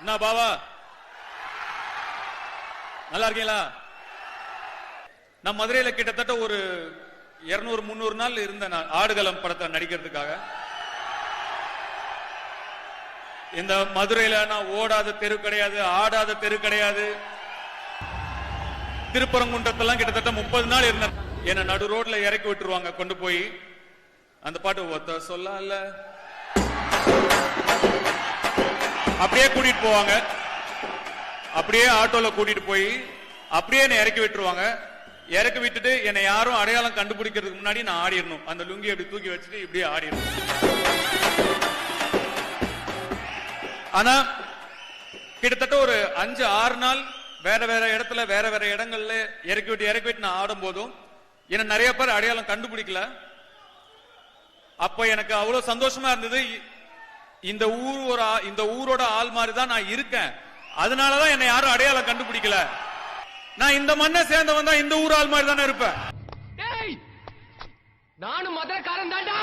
என்ன பாவா நல்லா இருக்கீங்களா? நான் மதுரையில கிட்டத்தட்ட ஒரு 200-300 நாள் இருந்தேன் நான் ஆடுகளம் படத்தை நடிக்கிறதுக்காக. இந்த மதுரையில நான் ஓடாத தெரு கிடையாது, ஆடாத தெரு கிடையாது. திருப்பரங்குன்றத்தெல்லாம் கிட்டத்தட்ட 30 நாள் இருந்தேன். என்ன நடு ரோட்ல இறக்கி விட்டுருவாங்க கொண்டு போய். அந்த பாட்டு ஒத்த சொல்ல அப்படியே கூட்டிட்டு போவாங்க. அப்படியே ஆட்டோல கூட்டிட்டு போய் அப்படியே என்னை இறக்கி விட்டுருவாங்க. இறக்கி விட்டுட்டு என்னை யாரும் அடையாளம் கண்டுபிடிக்கிறதுக்கு முன்னாடி நான் ஆடிடணும். அந்த லுங்கி அப்படி தூக்கி வச்சுட்டு இப்படியே ஆடிடணும். ஆனா கிட்டத்தட்ட ஒரு 5-6 நாள் வேற வேற இடத்துல வேற வேற இடங்கள்ல இறக்கி விட்டு நான் ஆடும் போதும் என்ன நிறைய பேர் அடையாளம் கண்டுபிடிக்கல. அப்ப எனக்கு அவ்வளவு சந்தோஷமா இருந்தது. இந்த ஊரோட ஆள் மாதிரி தான் நான் இருக்கேன். அதனாலதான் என்னை யாரும் அடையாளம் கண்டுபிடிக்கல. நான் இந்த மண்ணை சேர்ந்தவன் தான், இந்த ஊர் ஆள் மாதிரி தானே இருப்பேன். நானும் மதுரைக்காரன் தான்டா.